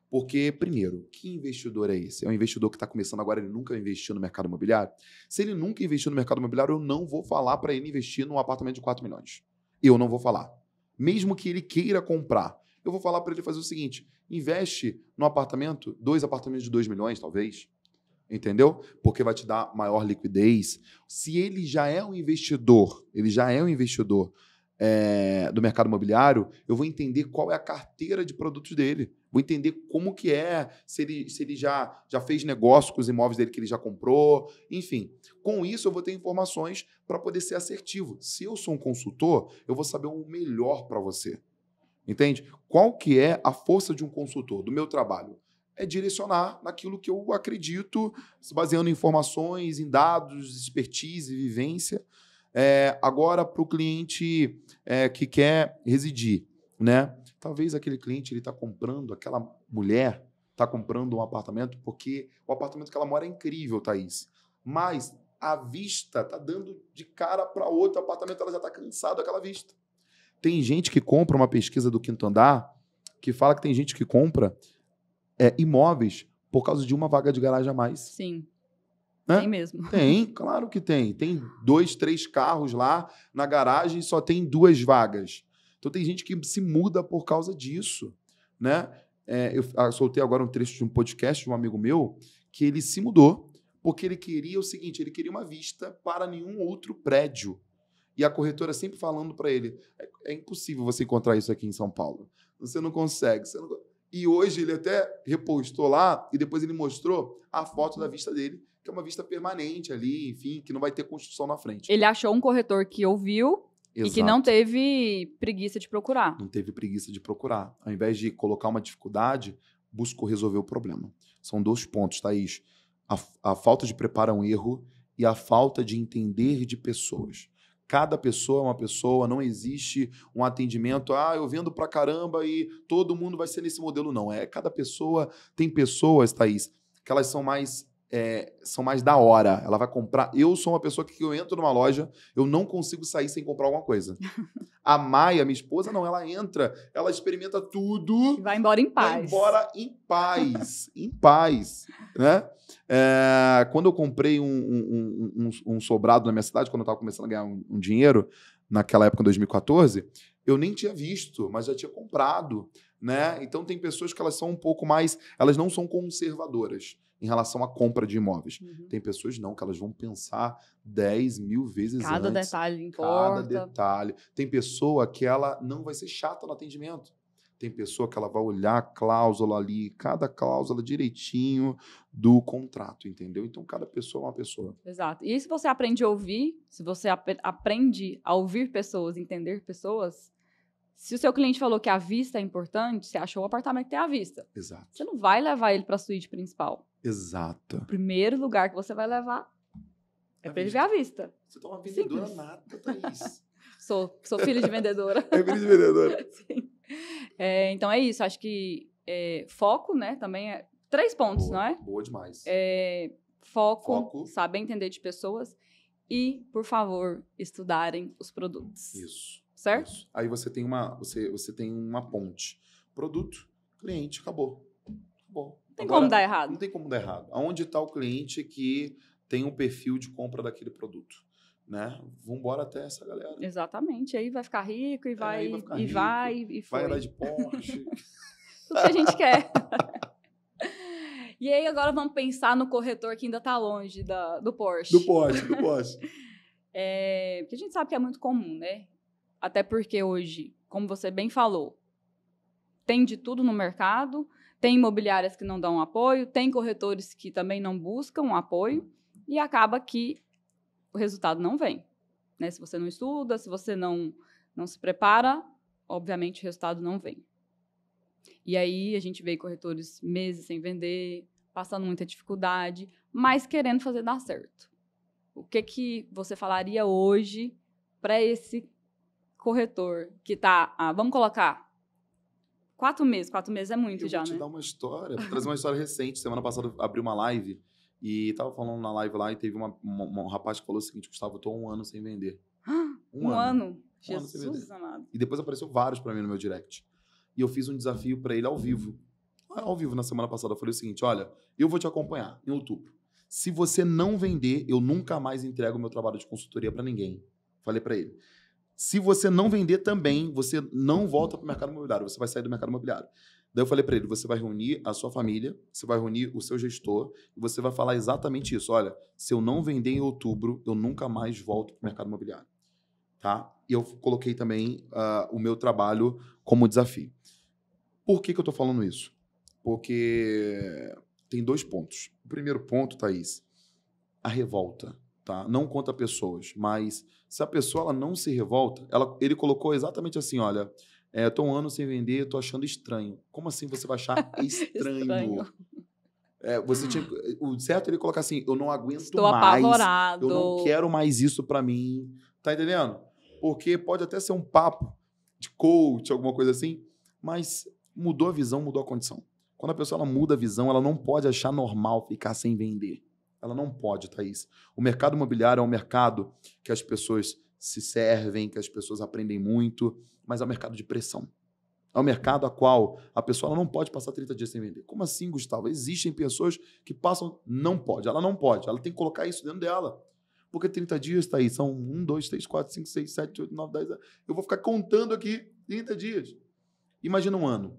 Porque, primeiro, que investidor é esse? É um investidor que está começando agora, ele nunca investiu no mercado imobiliário? Se ele nunca investiu no mercado imobiliário, eu não vou falar para ele investir num apartamento de 4 milhões. Eu não vou falar. Mesmo que ele queira comprar, eu vou falar para ele fazer o seguinte: investe num apartamento, 2 apartamentos de 2 milhões, talvez. Entendeu? Porque vai te dar maior liquidez. Se ele já é um investidor, do mercado imobiliário, eu vou entender qual é a carteira de produtos dele. Vou entender como que se ele já fez negócio com os imóveis dele que ele já comprou. Enfim, com isso eu vou ter informações para poder ser assertivo. Se eu sou um consultor, eu vou saber o melhor para você. Entende? Qual que é a força de um consultor, do meu trabalho? É direcionar naquilo que eu acredito, se baseando em informações, em dados, expertise, vivência. Agora, para o cliente que quer residir, né? Talvez aquele cliente está comprando, aquela mulher está comprando um apartamento porque o apartamento que ela mora é incrível, Thaís. Mas a vista está dando de cara para outro apartamento, ela já está cansada daquela vista. Tem gente que compra uma pesquisa do Quinto Andar que fala que tem gente que compra imóveis por causa de uma vaga de garagem a mais. Sim. Né? Tem mesmo. Tem, claro que tem. Tem 2, 3 carros lá na garagem e só tem 2 vagas. Então tem gente que se muda por causa disso. Né? Eu soltei agora um trecho de um podcast de um amigo meu que ele se mudou porque ele queria o seguinte, ele queria uma vista para nenhum outro prédio. E a corretora sempre falando para ele, é impossível você encontrar isso aqui em São Paulo. Você não consegue. E hoje ele até repostou lá e depois ele mostrou a foto da vista dele, que é uma vista permanente ali, enfim, que não vai ter construção na frente. Ele achou um corretor que ouviu e que não teve preguiça de procurar. Não teve preguiça de procurar. Ao invés de colocar uma dificuldade, buscou resolver o problema. São 2 pontos, Thaís. A falta de preparo é um erro e a falta de entender de pessoas. Cada pessoa é uma pessoa, não existe um atendimento, eu vendo pra caramba e todo mundo vai ser nesse modelo, não. Cada pessoa, tem pessoas, Thaís, que elas são mais da hora. Ela vai comprar. Eu sou uma pessoa que eu entro numa loja, eu não consigo sair sem comprar alguma coisa. A Maia, minha esposa, não, ela entra, ela experimenta tudo. Vai embora em paz. Vai embora em paz. Em paz. Né? Quando eu comprei um sobrado na minha cidade, quando eu estava começando a ganhar um dinheiro, naquela época, em 2014, eu nem tinha visto, mas já tinha comprado. Né? Então, tem pessoas que elas são um pouco mais... Elas não são conservadoras em relação à compra de imóveis. Uhum. Tem pessoas não, que elas vão pensar 10 mil vezes cada antes. Detalhe importa. Cada detalhe. Tem pessoa que ela não vai ser chata no atendimento. Tem pessoa que ela vai olhar a cláusula ali, cada cláusula direitinho do contrato, entendeu? Então, cada pessoa é uma pessoa. Exato. E se você aprende a ouvir, se você aprende a ouvir pessoas, entender pessoas, se o seu cliente falou que a vista é importante, você achou o apartamento que tem a vista. Exato. Você não vai levar ele para a suíte principal. Exato. O primeiro lugar que você vai levar é para ele ver a vista. Você tá uma vendedora nata, Thaís. Sou filha de vendedora. É filha de vendedora. Sim. Então é isso. Acho que foco, né? Também 3 pontos, boa, não é? Boa demais. Foco, saber entender de pessoas e, por favor, estudarem os produtos. Isso. Certo? Isso. Aí você tem uma ponte. Produto, cliente, acabou. Não tem como dar errado. Não tem como dar errado. Aonde está o cliente que tem um perfil de compra daquele produto? Né? Vamos embora até essa galera. Exatamente. Aí vai ficar rico e vai e foi. Vai andar de Porsche. Tudo que a gente quer. E aí agora vamos pensar no corretor que ainda está longe do Porsche. Do Porsche. Porque a gente sabe que é muito comum, né? Até porque hoje, como você bem falou, tem de tudo no mercado, tem imobiliárias que não dão apoio, tem corretores que também não buscam apoio e acaba que o resultado não vem. Né? Se você não estuda, se você não se prepara, obviamente o resultado não vem. E aí a gente vê corretores meses sem vender, passando muita dificuldade, mas querendo fazer dar certo. O que você falaria hoje para esse corretor que está, vamos colocar, 4 meses. 4 meses é muito já, né? Eu vou te dar uma história, vou trazer uma história recente. Semana passada eu abri uma live e tava falando na live lá e teve um rapaz que falou o seguinte, Gustavo, eu tô 1 ano sem vender. Um ano? Jesus amado. E depois apareceu vários para mim no meu direct. E eu fiz um desafio para ele ao vivo. Na semana passada eu falei o seguinte, olha, eu vou te acompanhar em outubro. Se você não vender, eu nunca mais entrego o meu trabalho de consultoria para ninguém. Falei para ele. Se você não vender também, você não volta para o mercado imobiliário, você vai sair do mercado imobiliário. Daí eu falei para ele, você vai reunir a sua família, você vai reunir o seu gestor e você vai falar exatamente isso. Olha, se eu não vender em outubro, eu nunca mais volto para o mercado imobiliário. Tá? E eu coloquei também o meu trabalho como desafio. Por que eu estou falando isso? Porque tem 2 pontos. O primeiro ponto, Thaís, a revolta. Tá? Não contra pessoas, mas se a pessoa ela não se revolta, ele colocou exatamente assim, olha, Eu tô um ano sem vender, tô achando estranho. Como assim você vai achar estranho? Você tinha, o certo é ele colocar assim, eu não aguento Estou mais, apavorado. eu não quero mais isso pra mim. Tá entendendo? Porque pode até ser um papo de coach, alguma coisa assim, mas mudou a visão, mudou a condição. Quando a pessoa ela muda a visão, ela não pode achar normal ficar sem vender. Ela não pode, Thaís. O mercado imobiliário é um mercado que as pessoas se servem, que as pessoas aprendem muito, mas é um mercado de pressão. É um mercado a qual a pessoa ela não pode passar 30 dias sem vender. Como assim, Gustavo? Existem pessoas que passam... Não pode, ela não pode. Ela tem que colocar isso dentro dela. Porque 30 dias, tá aí, são 1, 2, 3, 4, 5, 6, 7, 8, 9, 10... Eu vou ficar contando aqui 30 dias. Imagina um ano.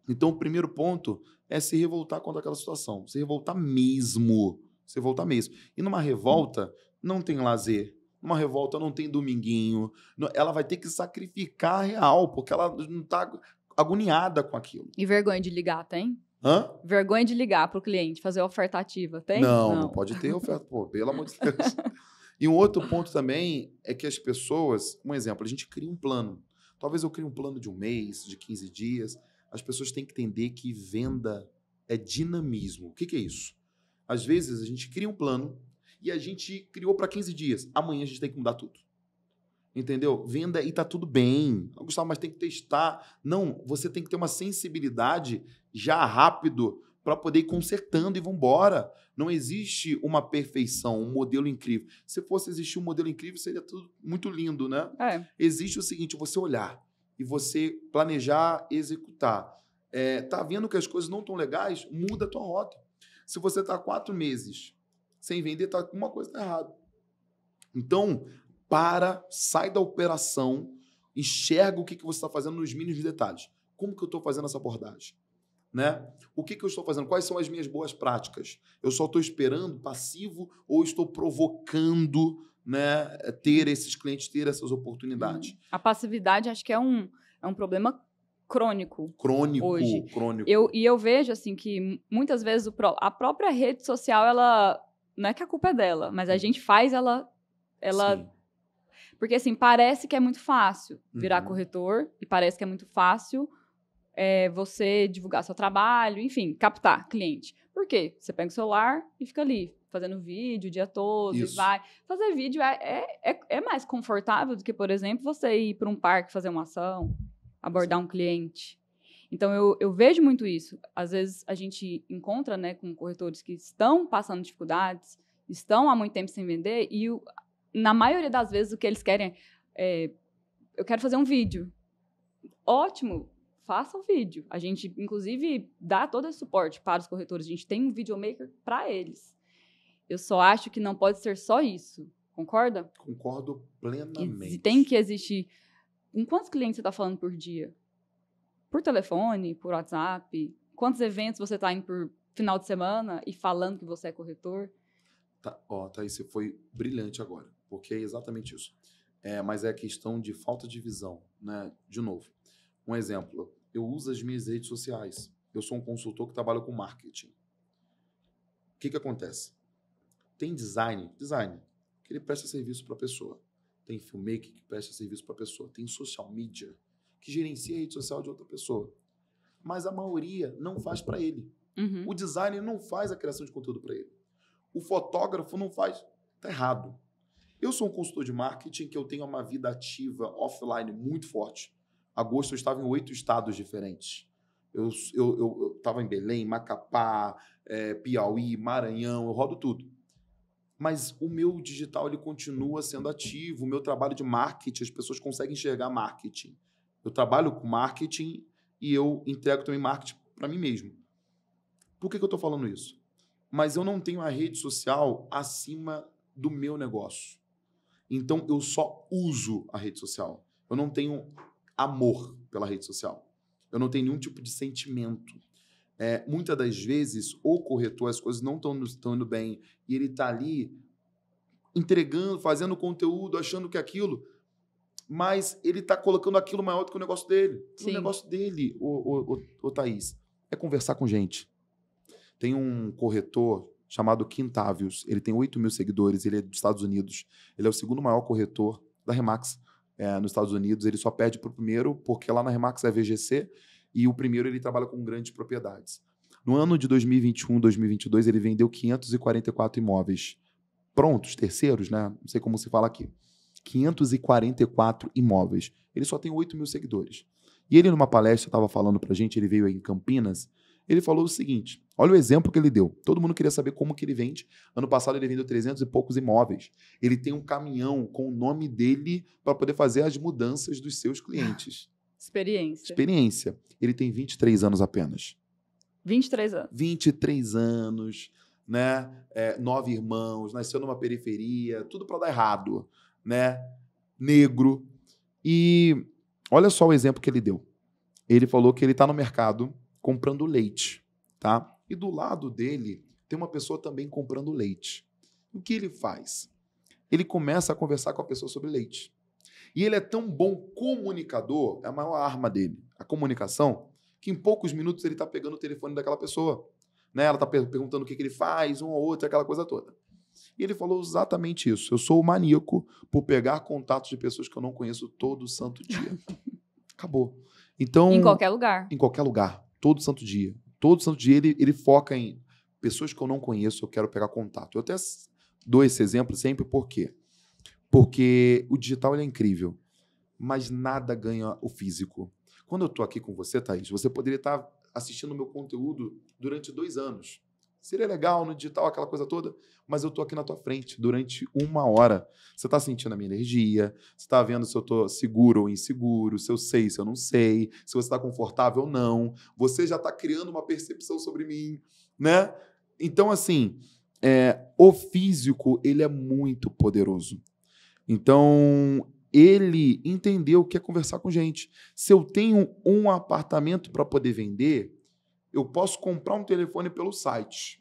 Então, o primeiro ponto é se revoltar contra aquela situação. Se revoltar mesmo. Se revoltar mesmo. E numa revolta, não tem lazer. Numa revolta, não tem dominguinho. Ela vai ter que sacrificar a real, porque ela não está agoniada com aquilo. E vergonha de ligar, tem? Hã? Vergonha de ligar para o cliente, fazer oferta ativa, tem? Não pode ter oferta. Pô, pelo amor de Deus. E um outro ponto também é que as pessoas... Um exemplo, a gente cria um plano. Talvez eu crie um plano de um mês, de 15 dias. As pessoas têm que entender que venda é dinamismo. O que é isso? Às vezes, a gente cria um plano e a gente criou para 15 dias. Amanhã a gente tem que mudar tudo. Entendeu? Venda e tá tudo bem. Gustavo, mas tem que testar. Não, você tem que ter uma sensibilidade já rápido para poder ir consertando e vambora. Não existe uma perfeição, um modelo incrível. Se fosse existir um modelo incrível, seria tudo muito lindo, né? Existe o seguinte, você olhar e você planejar, executar. Tá vendo que as coisas não estão legais? Muda a tua rota. Se você está 4 meses sem vender, uma coisa está errada. Então, sai da operação, enxerga o que você está fazendo nos mínimos detalhes. Como que eu estou fazendo essa abordagem? Né? O que eu estou fazendo? Quais são as minhas boas práticas? Eu só estou esperando passivo ou estou provocando, né, ter esses clientes, ter essas oportunidades? A passividade acho que é um problema crônico. Hoje. Crônico. Eu vejo assim que muitas vezes a própria rede social, ela não é que a culpa é dela, mas a gente faz ela Sim. Porque assim, parece que é muito fácil virar corretor e parece que é muito fácil você divulgar seu trabalho, enfim, captar cliente. Por quê? Você pega o celular e fica ali, fazendo vídeo o dia todo. Isso. E vai. Fazer vídeo é mais confortável do que, por exemplo, você ir para um parque fazer uma ação, abordar um cliente. Então, eu vejo muito isso. Às vezes, a gente encontra, né, com corretores que estão passando dificuldades, estão há muito tempo sem vender, e na maioria das vezes o que eles querem eu quero fazer um vídeo. Ótimo, faça o vídeo. A gente, inclusive, dá todo esse suporte para os corretores. A gente tem um videomaker para eles. Eu só acho que não pode ser só isso. Concorda? Concordo plenamente. E tem que existir... Com quantos clientes você está falando por dia? Por telefone, por WhatsApp? Quantos eventos você está indo por final de semana e falando que você é corretor? Thaís, você foi brilhante agora, porque é exatamente isso. Mas é a questão de falta de visão, né? De novo, um exemplo, eu uso as minhas redes sociais. Eu sou um consultor que trabalha com marketing. O que acontece? Tem design que ele presta serviço para a pessoa. Tem filmmaker que presta serviço para a pessoa. Tem social media que gerencia a rede social de outra pessoa. Mas a maioria não faz para ele. O designer não faz a criação de conteúdo para ele. O fotógrafo não faz. Tá errado. Eu sou um consultor de marketing que eu tenho uma vida ativa offline muito forte. Agosto eu estava em 8 estados diferentes. Eu estava em Belém, Macapá, Piauí, Maranhão, eu rodo tudo. Mas o meu digital ele continua sendo ativo. O meu trabalho de marketing, as pessoas conseguem enxergar marketing. Eu trabalho com marketing e eu entrego também marketing para mim mesmo. Por que eu estou falando isso? Mas eu não tenho a rede social acima do meu negócio. Então, eu só uso a rede social. Eu não tenho amor pela rede social. Eu não tenho nenhum tipo de sentimento. Muitas das vezes, o corretor, as coisas não estão indo bem e ele está ali entregando, fazendo conteúdo, achando que aquilo... Mas ele está colocando aquilo maior do que o negócio dele. Sim. O negócio dele, o Thaís, é conversar com gente. Tem um corretor chamado Quintávios. Ele tem 8 mil seguidores, ele é dos Estados Unidos. Ele é o segundo maior corretor da Remax nos Estados Unidos. Ele só perde para o primeiro, porque lá na Remax é VGC, e o primeiro ele trabalha com grandes propriedades. No ano de 2021, 2022, ele vendeu 544 imóveis prontos, terceiros, né? Não sei como se fala aqui. 544 imóveis. Ele só tem 8 mil seguidores. E ele, numa palestra, estava falando pra gente, ele veio aí em Campinas, ele falou o seguinte, olha o exemplo que ele deu. Todo mundo queria saber como que ele vende. Ano passado ele vendeu 300 e poucos imóveis. Ele tem um caminhão com o nome dele para poder fazer as mudanças dos seus clientes. Experiência. Ele tem 23 anos apenas. 23 anos. 23 anos, né? 9 irmãos, nasceu numa periferia, tudo para dar errado, né? Negro. E olha só o exemplo que ele deu. Ele falou que ele está no mercado comprando leite, tá? E do lado dele tem uma pessoa também comprando leite. O que ele faz? Ele começa a conversar com a pessoa sobre leite. E ele é tão bom comunicador, é a maior arma dele, a comunicação, que em poucos minutos ele está pegando o telefone daquela pessoa. Né? Ela está perguntando o que ele faz, um ou outro, aquela coisa toda. E ele falou exatamente isso. Eu sou o maníaco por pegar contatos de pessoas que eu não conheço todo santo dia. Acabou. Então, em qualquer lugar. Em qualquer lugar. Todo santo dia. Todo santo dia ele foca em pessoas que eu não conheço, eu quero pegar contato. Eu até dou esse exemplo sempre, por quê? Porque o digital ele é incrível, mas nada ganha o físico. Quando eu estou aqui com você, Thaís, você poderia estar assistindo o meu conteúdo durante 2 anos. Seria legal no digital, aquela coisa toda, mas eu estou aqui na tua frente durante 1 hora. Você está sentindo a minha energia, você está vendo se eu estou seguro ou inseguro, se eu sei, se eu não sei, se você está confortável ou não. Você já está criando uma percepção sobre mim, né? Então, assim, o físico, ele é muito poderoso. Então, ele entendeu o que é conversar com gente. Se eu tenho um apartamento para poder vender, eu posso comprar um telefone pelo site.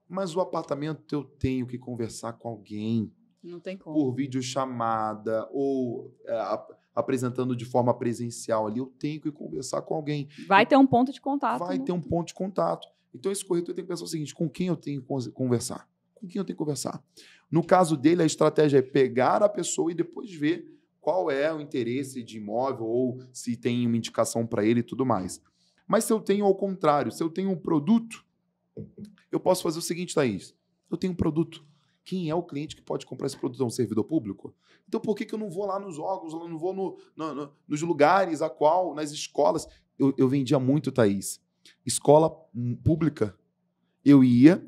Mas o apartamento eu tenho que conversar com alguém. Não tem como. Por videochamada ou apresentando de forma presencial ali. Eu tenho que conversar com alguém. Vai ter um ponto de contato. Vai ter um ponto de contato. Então, esse corretor tem que pensar o seguinte, com quem eu tenho que conversar? Com quem eu tenho que conversar? No caso dele, a estratégia é pegar a pessoa e depois ver qual é o interesse de imóvel ou se tem uma indicação para ele e tudo mais. Mas se eu tenho ao contrário, se eu tenho um produto, eu posso fazer o seguinte, Thaís. Eu tenho um produto. Quem é o cliente que pode comprar esse produto? É um servidor público? Então, por que eu não vou lá nos órgãos, eu não vou nos lugares, nas escolas? Eu vendia muito, Thaís. Escola pública. Eu ia,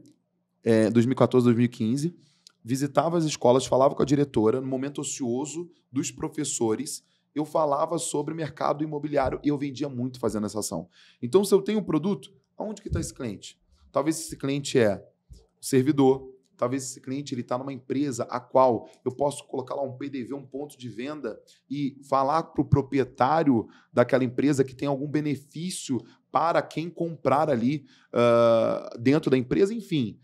2014, 2015, visitava as escolas, falava com a diretora, no momento ocioso dos professores, eu falava sobre mercado imobiliário e eu vendia muito fazendo essa ação. Então, se eu tenho um produto, aonde que está esse cliente? Talvez esse cliente é servidor, talvez esse cliente está numa empresa a qual eu posso colocar lá um PDV, um ponto de venda e falar para o proprietário daquela empresa que tem algum benefício para quem comprar ali dentro da empresa, enfim.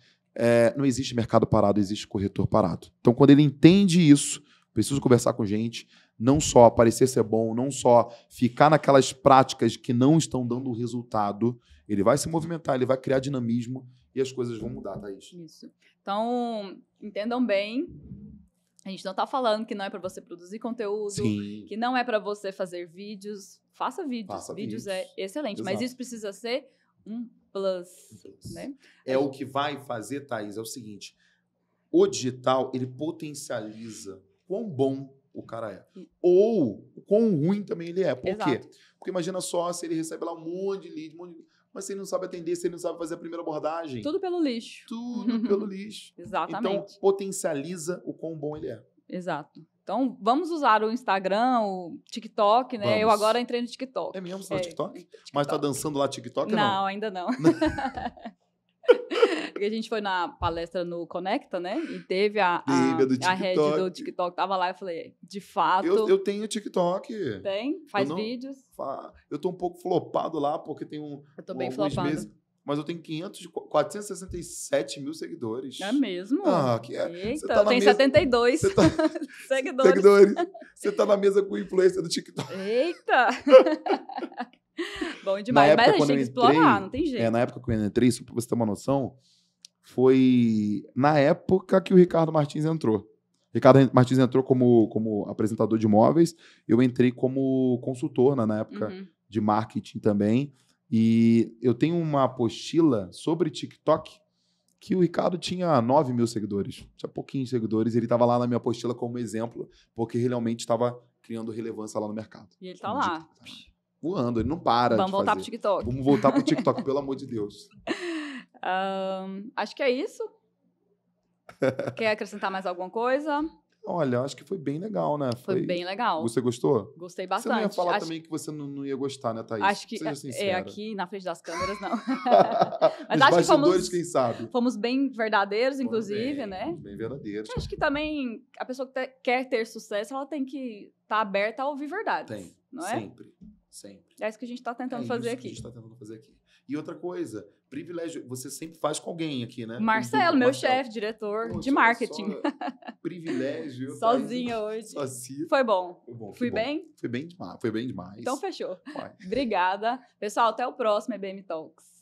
Não existe mercado parado, existe corretor parado. Então, quando ele entende isso, preciso conversar com gente, não só parecer ser bom, não só ficar naquelas práticas que não estão dando resultado, ele vai se movimentar, ele vai criar dinamismo e as coisas vão mudar, Thaís. Isso. Então, entendam bem, a gente não está falando que não é para você produzir conteúdo, Sim. que não é para você fazer vídeos. Faça vídeos. Vídeos é excelente, Exato. mas isso precisa ser um plus, né? O que vai fazer, Thaís, é o seguinte, o digital, ele potencializa quão bom o cara é. Ou o quão ruim também ele é. Por quê? Porque imagina só se ele recebe lá um monte de lead, mas se ele não sabe atender, se ele não sabe fazer a primeira abordagem. Tudo pelo lixo. Tudo pelo lixo. Exatamente. Então, potencializa o quão bom ele é. Exato. Então, vamos usar o Instagram, o TikTok, né? Vamos. Eu agora entrei no TikTok. É mesmo? Você tá no TikTok? Mas tá dançando lá TikTok ou não? Não, ainda não. Porque a gente foi na palestra no Conecta, né? E teve a head do TikTok. Tava lá e eu falei, de fato... Eu tenho TikTok. Tem? Faz vídeos? Eu tô um pouco flopado lá, porque tem eu tô bem flopado. Meses, mas eu tenho 467 mil seguidores. É mesmo? Que é. Eita, eu tenho 72 seguidores. Você tá na mesa com o influencer do TikTok. Eita! Bom demais, mas a gente tem que explorar, não tem jeito. Na época que eu entrei, só pra você ter uma noção, foi na época que o Ricardo Martins entrou. Ricardo Martins entrou como apresentador de imóveis, eu entrei como consultor na época de marketing também. E eu tenho uma apostila sobre TikTok que o Ricardo tinha 9 mil seguidores. Tinha pouquinhos seguidores. Ele estava lá na minha apostila como exemplo, porque realmente estava criando relevância lá no mercado. E ele tá lá. Voando, ele não para. Vamos voltar pro TikTok. Vamos voltar pro TikTok, pelo amor de Deus. Acho que é isso. Quer acrescentar mais alguma coisa? Olha, acho que foi bem legal, né? Foi bem legal. Você gostou? Gostei bastante. Você não ia falar também que você não ia gostar, né, Thaís? Acho que Seja sincera. aqui na frente das câmeras, não. Mas acho que fomos, quem sabe? Fomos bem verdadeiros, inclusive, bem, né? Bem verdadeiros. Acho que também a pessoa que quer ter sucesso, ela tem que estar aberta a ouvir verdades. Tem, não é? Sempre. É isso que a gente está tentando fazer aqui. É isso que a gente está tentando fazer aqui. E outra coisa, privilégio, você sempre faz com alguém aqui, né? Marcelo, meu chefe, diretor de marketing. Privilégio. Sozinha hoje. Sozinha. Foi bom. Fui bem? Foi bem demais. Então fechou. Obrigada. Pessoal, até o próximo EBM Talks.